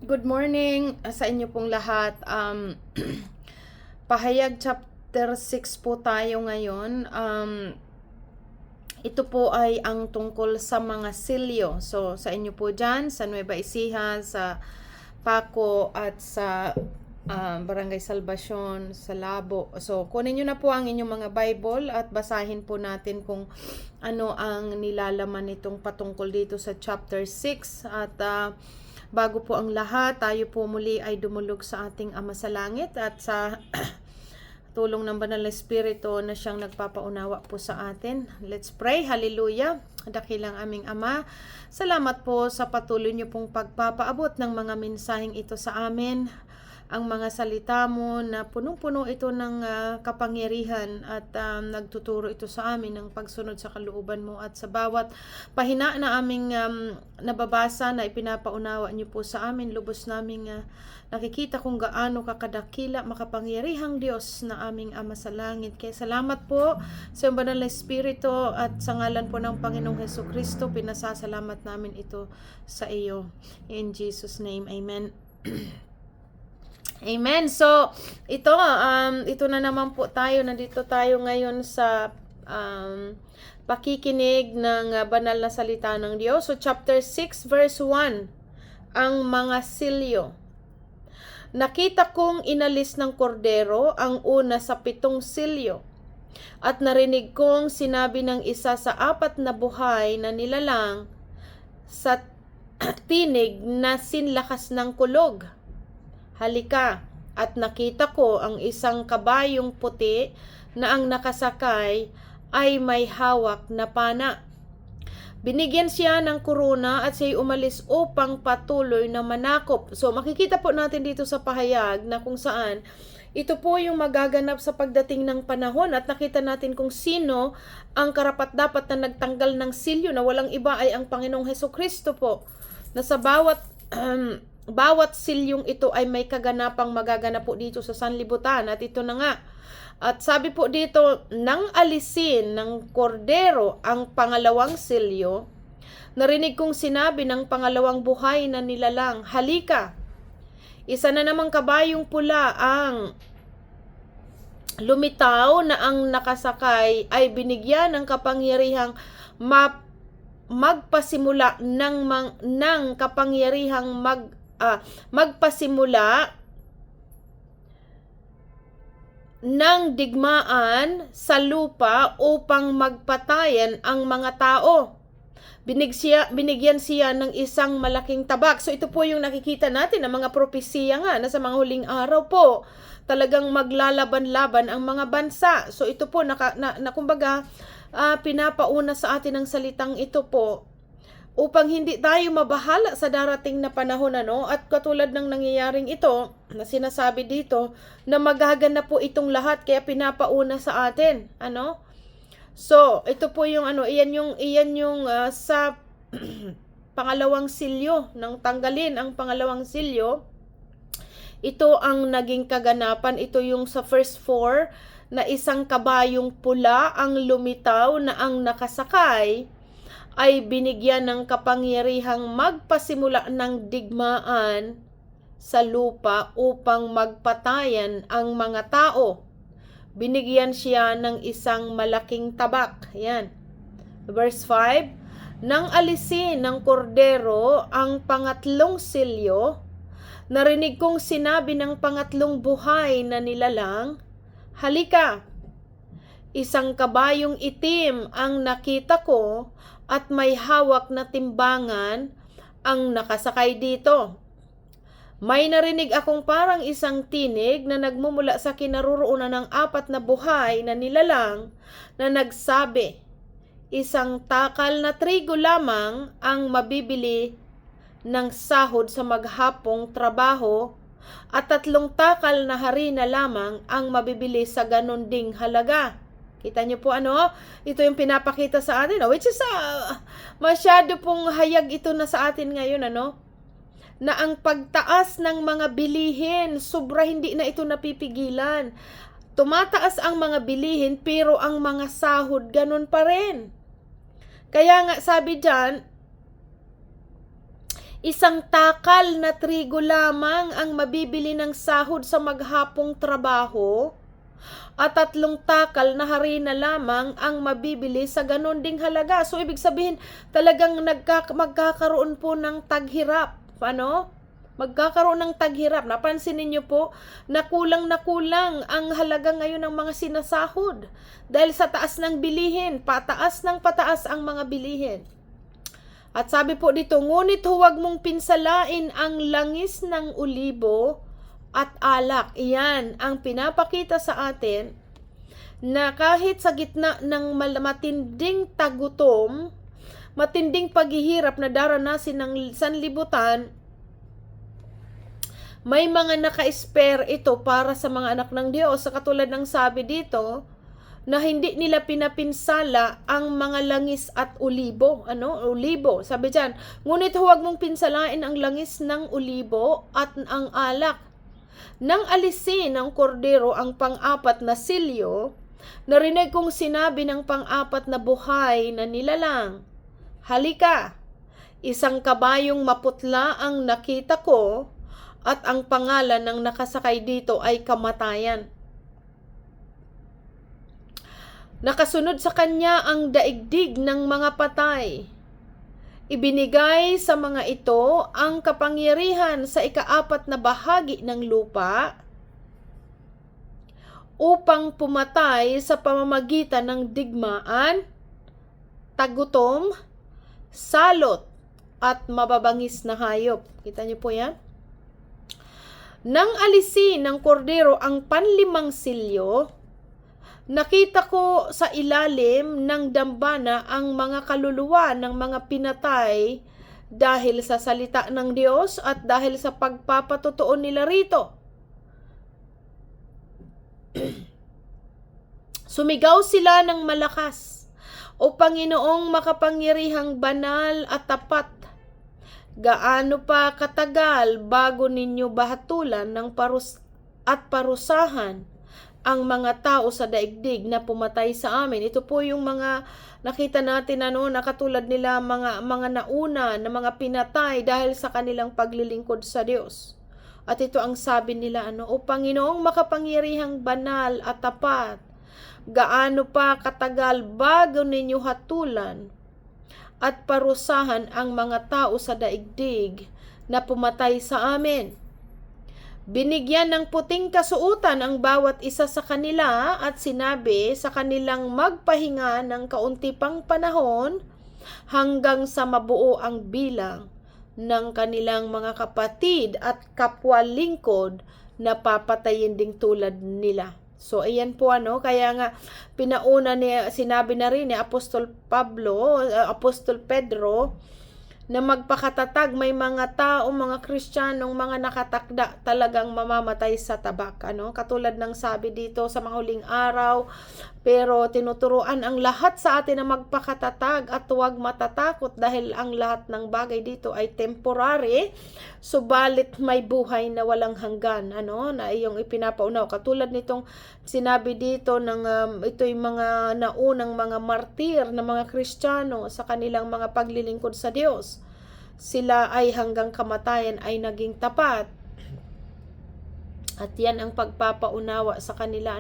Good morning sa inyo pong lahat. Pahayag chapter 6 po tayo ngayon. Ito po ay ang tungkol sa mga silyo. So, sa inyo po dyan, sa Nueva Ecija, sa Paco, at sa Barangay Salvacion, sa Labo. So, kunin nyo na po ang inyong mga Bible at basahin po natin kung ano ang nilalaman nitong patungkol dito sa chapter 6. At bago po ang lahat, tayo po muli ay dumulog sa ating Ama sa Langit at sa tulong ng Banal na Espiritu na siyang nagpapaunawa po sa atin. Let's pray. Hallelujah. Dakilang aming Ama, salamat po sa patuloy niyo pong pagpapaabot ng mga mensaheng ito sa amin. Ang mga salita mo na punong-puno ito ng kapangyarihan at nagtuturo ito sa amin ng pagsunod sa kalooban mo, at sa bawat pahina na aming nababasa na ipinapaunawa niyo po sa amin, lubos naming nakikita kung gaano kakadakila, makapangyarihang Diyos na aming Ama sa Langit. Kaya salamat po sa Banal na Espiritu, at sa ngalan po ng Panginoong Hesukristo, pinasasalamat namin ito sa iyo. In Jesus' name, Amen. Amen. So, ito na naman po tayo. Nandito tayo ngayon sa pakikinig ng banal na salita ng Diyos. So, chapter 6, verse 1, ang mga silyo. Nakita kong inalis ng kordero ang una sa 7 silyo, at narinig kong sinabi ng isa sa 4 na buhay na nilalang sa tinig na sinlakas ng kulog. Halika, at nakita ko ang isang kabayong puti na ang nakasakay ay may hawak na pana. Binigyan siya ng korona at siya'y umalis upang patuloy na manakop. So makikita po natin dito sa pahayag na kung saan ito po yung magaganap sa pagdating ng panahon, at nakita natin kung sino ang karapat-dapat na nagtanggal ng silyo, na walang iba ay ang Panginoong Hesukristo po, na sa bawat silyong ito ay may kaganapang magaganap po dito sa sanlibutan. At ito na nga. At sabi po dito, nang alisin ng kordero ang pangalawang silyo, narinig kong sinabi ng pangalawang buhay na nilalang, halika. Isa na namang kabayong pula ang lumitaw, na ang nakasakay ay binigyan ng kapangyarihang magpasimula ng kapangyarihang magpasimula ng digmaan sa lupa upang magpatayan ang mga tao. Binigyan siya ng isang malaking tabak. So ito po yung nakikita natin ng mga propesiya nga na sa mga huling araw po talagang maglalaban-laban ang mga bansa. So ito po kumbaga pinapauna sa atin ang salitang ito po upang hindi tayo mabahala sa darating na panahon, at katulad ng nangyayaring ito na sinasabi dito na magaganap po itong lahat, kaya pinapauna sa atin, So ito po yung iyan yung sa pangalawang silyo, nang tanggalin ang pangalawang silyo, ito ang naging kaganapan. Ito yung sa first 4 na isang kabayong pula ang lumitaw, na ang nakasakay ay binigyan ng kapangyarihang magpasimula ng digmaan sa lupa upang magpatayan ang mga tao. Binigyan siya ng isang malaking tabak. Yan. Verse 5, nang alisin ng kordero ang pangatlong silyo, narinig kong sinabi ng pangatlong buhay na nilalang, halika. Isang kabayong itim ang nakita ko, at may hawak na timbangan ang nakasakay dito. May narinig akong parang isang tinig na nagmumula sa kinaroroonan ng 4 na buhay na nilalang, na nagsabi, isang takal na trigo lamang ang mabibili ng sahod sa maghapong trabaho, at 3 takal na harina lamang ang mabibili sa ganon ding halaga. Kita niyo po ito yung pinapakita sa atin, which is masyado pong hayag ito na sa atin ngayon, na ang pagtaas ng mga bilihin, sobra hindi na ito napipigilan. Tumataas ang mga bilihin, pero ang mga sahod ganun pa rin. Kaya nga sabi diyan, Isang takal na trigo lamang ang mabibili ng sahod sa maghapong trabaho, at 3 takal na harina lamang ang mabibili sa ganon ding halaga. So, ibig sabihin, talagang magkakaroon po ng taghirap. Ano? Magkakaroon ng taghirap. Napansin niyo po, na kulang ang halaga ngayon ng mga sinasahod. Dahil sa taas ng bilihin, pataas ng pataas ang mga bilihin. At sabi po dito, ngunit huwag mong pinsalain ang langis ng olibo at alak. Iyan ang pinapakita sa atin na kahit sa gitna ng matinding tagutom, matinding paghihirap na daranasin ng sanlibutan, may mga naka-spare ito para sa mga anak ng Diyos. Sa katulad ng sabi dito, na hindi nila pinapinsala ang mga langis at olibo. Olibo. Sabi dyan, ngunit huwag mong pinsalain ang langis ng olibo at ang alak. Nang alisin ng kordero ang pang-4 na silyo, narinig kong sinabi ng pang-4 na buhay na nilalang, halika, isang kabayong maputla ang nakita ko, at ang pangalan ng nakasakay dito ay Kamatayan. Nakasunod sa kanya ang daigdig ng mga patay. Ibinigay sa mga ito ang kapangyarihan sa ika-4 na bahagi ng lupa upang pumatay sa pamamagitan ng digmaan, tagutom, salot, at mababangis na hayop. Kita niyo po yan? Nang alisin ng kordero ang 5 silyo, nakita ko sa ilalim ng dambana ang mga kaluluwa ng mga pinatay dahil sa salita ng Diyos at dahil sa pagpapatotoo nila rito. Sumigaw sila ng malakas, O Panginoong makapangyarihang banal at tapat, gaano pa katagal bago ninyo bahatulan ng parusahan ang mga tao sa daigdig na pumatay sa amin? Ito po yung mga nakita natin na katulad nila mga nauna na mga pinatay dahil sa kanilang paglilingkod sa Diyos. At ito ang sabi nila, O Panginoong makapangyarihang banal at tapat, gaano pa katagal bago ninyo hatulan at parusahan ang mga tao sa daigdig na pumatay sa amin? Binigyan ng puting kasuotan ang bawat isa sa kanila at sinabi sa kanilang magpahinga ng kaunti pang panahon hanggang sa mabuo ang bilang ng kanilang mga kapatid at kapwa-lingkod na papatayin ding tulad nila. So, ayan po kaya nga pinauna sinabi na rin ni Apostol Pedro, na magpakatatag, may mga tao, mga Kristiyanong, mga nakatakda talagang mamamatay sa tabak. Katulad ng sabi dito sa mga huling araw, pero tinuturuan ang lahat sa atin na magpakatatag at huwag matatakot dahil ang lahat ng bagay dito ay temporary, subalit may buhay na walang hanggan. Na iyong ipinapaunaw. Katulad nitong sinabi dito ng ito'y mga naunang mga martir na mga Kristiyano sa kanilang mga paglilingkod sa Diyos. Sila ay hanggang kamatayan ay naging tapat. At yan ang pagpapaunawa sa kanila,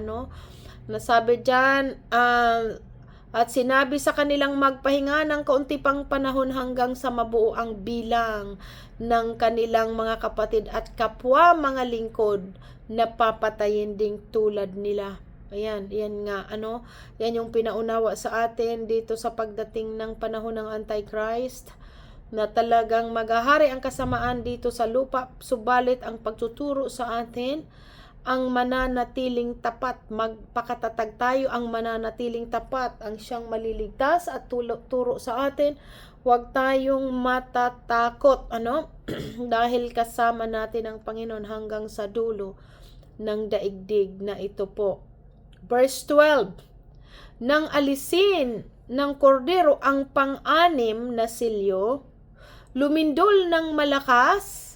Nasabi dyan, at sinabi sa kanilang magpahinga ng kaunti pang panahon hanggang sa mabuo ang bilang ng kanilang mga kapatid at kapwa mga lingkod na papatayin ding tulad nila. Ayan, yan nga, yan yung pinaunawa sa atin dito sa pagdating ng panahon ng Antichrist, na talagang maghahari ang kasamaan dito sa lupa, subalit ang pagtuturo sa atin, ang mananatiling tapat, magpakatatag tayo, ang mananatiling tapat, ang siyang maliligtas at turo sa atin, huwag tayong matatakot, dahil kasama natin ang Panginoon hanggang sa dulo ng daigdig na ito po. Verse 12, nang alisin ng kordero ang 6 na silyo, lumindol ng malakas,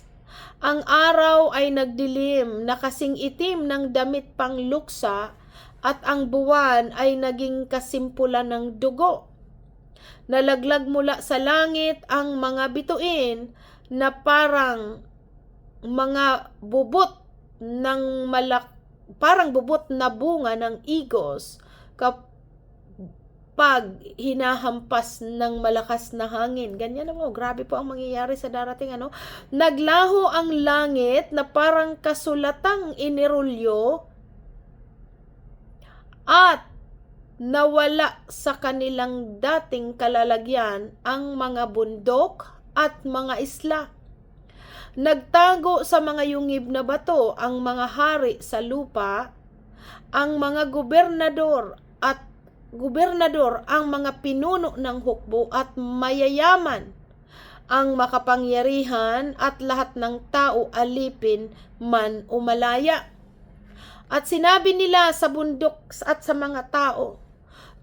ang araw ay nagdilim na kasing itim ng damit pang luksa, at ang buwan ay naging kasimpulan ng dugo. Nalaglag mula sa langit ang mga bituin na parang mga bubot ng parang bubot na bunga ng igos kapag hinahampas ng malakas na hangin. Ganyan na po, grabe po ang mangyayari sa darating, ano. Naglaho ang langit na parang kasulatang inirulyo at nawala sa kanilang dating kalalagyan ang mga bundok at mga isla. Nagtago sa mga yungib na bato ang mga hari sa lupa, ang mga gobernador, ang mga pinuno ng hukbo at mayayaman, ang makapangyarihan at lahat ng tao, alipin man o malaya. At sinabi nila sa bundok at sa mga tao,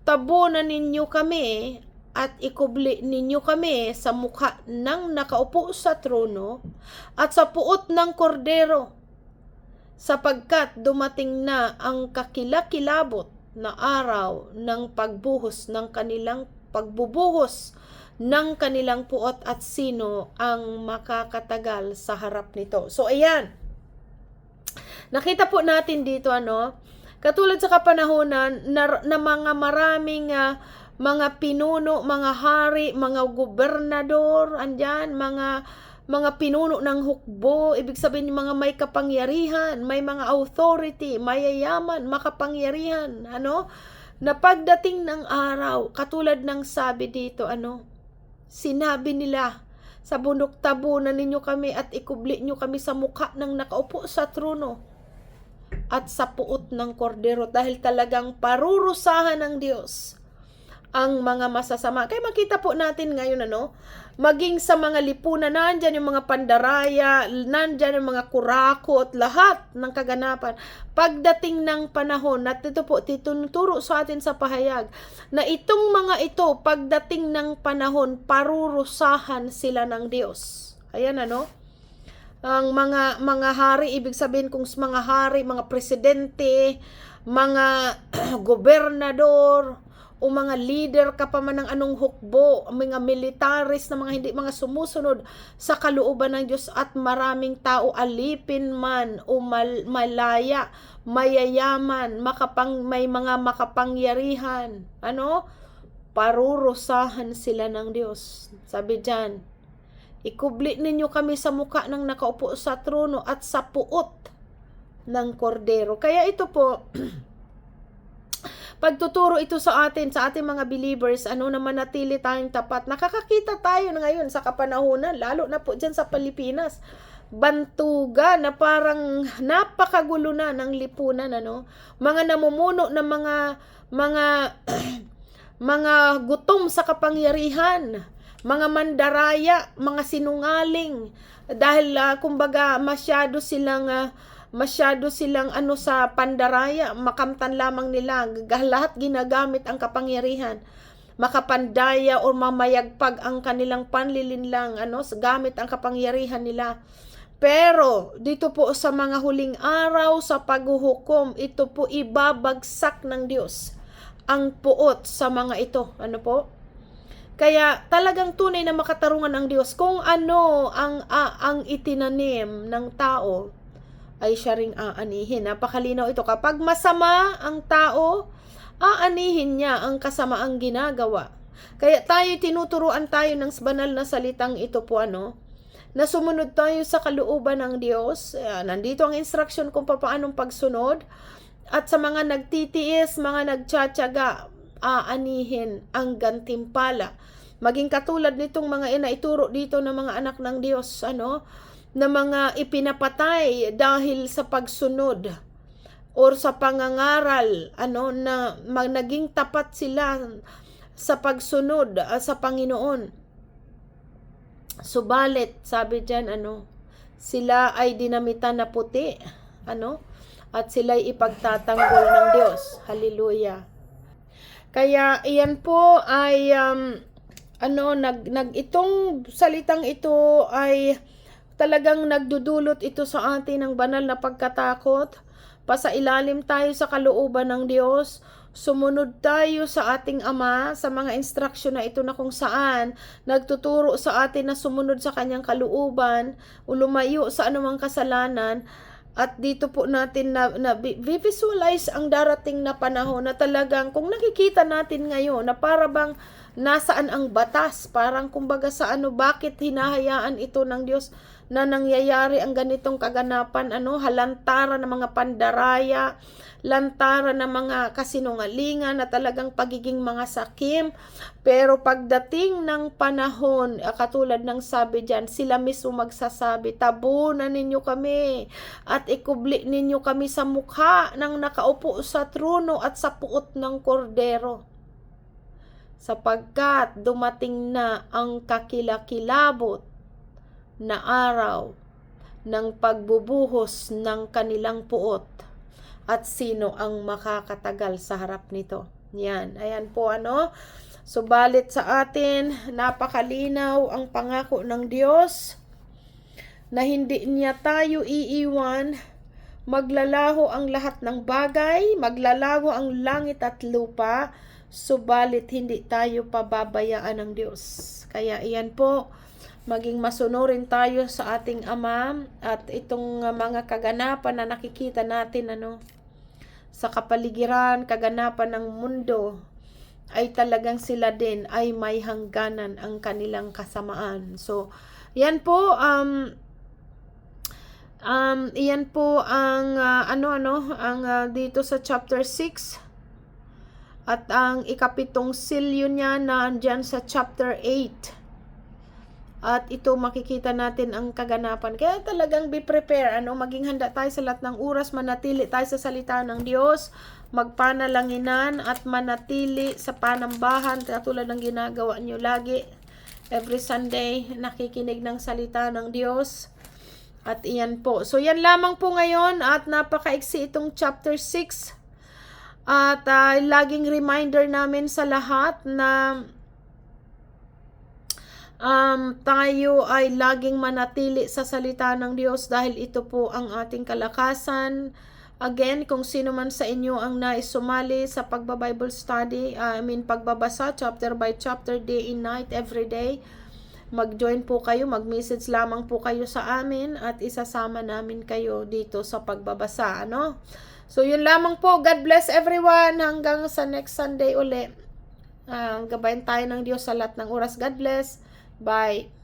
tabunan ninyo kami at ikubli ninyo kami sa mukha ng nakaupo sa trono at sa puot ng kordero, sapagkat dumating na ang kakilakilabot na araw ng pagbuhos ng kanilang puot at sino ang makakatagal sa harap nito. So ayan, nakita po natin dito, ano, katulad sa kapanahonan na mga maraming mga pinuno, mga hari, mga gobernador, andyan, mga pinuno ng hukbo, ibig sabihin yung mga may kapangyarihan, may mga authority, mayayaman, makapangyarihan, ano, na pagdating ng araw, katulad ng sabi dito, ano, sinabi nila sa bundok, tabunan ninyo kami at ikubli nyo kami sa mukha ng nakaupo sa trono at sa puot ng kordero, dahil talagang parurusahan ng Diyos ang mga masasama. Kaya makita po natin ngayon, ano, maging sa mga lipunan, nandyan yung mga pandaraya, nandyan yung mga kurakot, lahat ng kaganapan. Pagdating ng panahon, at ito po, tinuturo sa atin sa pahayag, na itong mga ito, pagdating ng panahon, parurusahan sila ng Diyos. Ayan, ano, ang mga hari, ibig sabihin kung mga hari, mga presidente, mga gobernador, o mga leader ka pa man ng anong hukbo, mga militaris na mga sumusunod sa kalooban ng Diyos, at maraming tao, alipin man o malaya, mayayaman, may mga makapangyarihan, ano, parurusahan sila ng Diyos. Sabi diyan, ikubli ninyo kami sa mukha ng nakaupo sa trono at sa puot ng kordero. Kaya ito po, pagtuturo ito sa atin, sa ating mga believers, ano, na manatili tayong tapat. Nakakakita tayo ngayon sa kapanahunan, lalo na po dyan sa Pilipinas, bantuga na parang napakagulo na ng lipunan, ano, mga namumuno na mga gutom sa kapangyarihan, mga mandaraya, mga sinungaling, dahil kumbaga masyado silang ano sa pandaraya, makamtan lamang nila, lahat ginagamit ang kapangyarihan, makapandaya o mamayagpag ang kanilang panlilinlang, ano, gamit ang kapangyarihan nila. Pero dito po sa mga huling araw, sa paghuhukom, ito po ibabagsak ng Diyos ang puot sa mga ito, ano po. Kaya talagang tunay na makatarungan ang Diyos. Kung ano ang itinanim ng tao, ay siya ring aanihin. Napakalinaw ito. Kapag masama ang tao, aanihin niya ang kasamaang ginagawa. Kaya tinuturuan tayo ng banal na salitang ito po, ano, na sumunod tayo sa kalooban ng Diyos. Nandito ang instruction kung paanong pagsunod. At sa mga nagtitiis, mga nagtsatsaga, aanihin ang gantimpala. Maging katulad nitong mga inaituro dito ng mga anak ng Diyos, ano, na mga ipinapatay dahil sa pagsunod or sa pangangaral, ano, na naging tapat sila sa pagsunod sa Panginoon. Subalit, sabi diyan, ano, sila ay dinamitan na puti, ano, at sila'y ipagtatanggol ng Diyos. Hallelujah. Kaya iyan po ay itong salitang ito ay talagang nagdudulot ito sa atin ng banal na pagkatakot. Pasailalim tayo sa kalooban ng Diyos. Sumunod tayo sa ating Ama sa mga instruction na ito na kung saan nagtuturo sa atin na sumunod sa kanyang kalooban o lumayo sa anumang kasalanan. At dito po natin na visualize ang darating na panahon na talagang kung nakikita natin ngayon na para bang nasaan ang batas, parang kumbaga sa bakit hinahayaan ito ng Diyos na nangyayari ang ganitong kaganapan, halantaran ng mga pandaraya, lantaran ng mga kasinungalingan na talagang pagiging mga sakim. Pero pagdating ng panahon, katulad ng sabi dyan, sila mismo magsasabi, tabunan ninyo kami at ikubli ninyo kami sa mukha ng nakaupo sa trono at sa puot ng kordero. Sapagkat dumating na ang kakilakilabot na araw ng pagbubuhos ng kanilang puot at sino ang makakatagal sa harap nito. Yan, ayan po Subalit sa atin, napakalinaw ang pangako ng Diyos na hindi niya tayo iiwan. Maglalaho ang lahat ng bagay, maglalaho ang langit at lupa, subalit hindi tayo pababayaan ng Diyos. Kaya iyan po, maging masunurin tayo sa ating Ama at itong mga kaganapan na nakikita natin sa kapaligiran, kaganapan ng mundo, ay talagang sila din ay may hangganan ang kanilang kasamaan. So, yan po iyan po ang dito sa chapter 6 at ang ikapitong silyo niya na andyan sa chapter 8. At ito makikita natin ang kaganapan. Kaya talagang be prepare, maging handa tayo sa lahat ng oras, manatili tayo sa salita ng Diyos, magpanalanginan at manatili sa panambahan, katulad ng ginagawa nyo lagi. Every Sunday, nakikinig ng salita ng Diyos. At iyan po. So yan lamang po ngayon at napakaiksi itong chapter 6. At laging reminder namin sa lahat na tayo ay laging manatili sa salita ng Diyos dahil ito po ang ating kalakasan. Again, kung sino man sa inyo ang naisumali sa pagba-Bible study, pagbabasa chapter by chapter, day and night, every day, mag-join po kayo, mag-message lamang po kayo sa amin at isasama namin kayo dito sa pagbabasa, So, yun lamang po. God bless everyone. Hanggang sa next Sunday uli. Gabayan tayo ng Diyos sa lahat ng oras. God bless. Bye.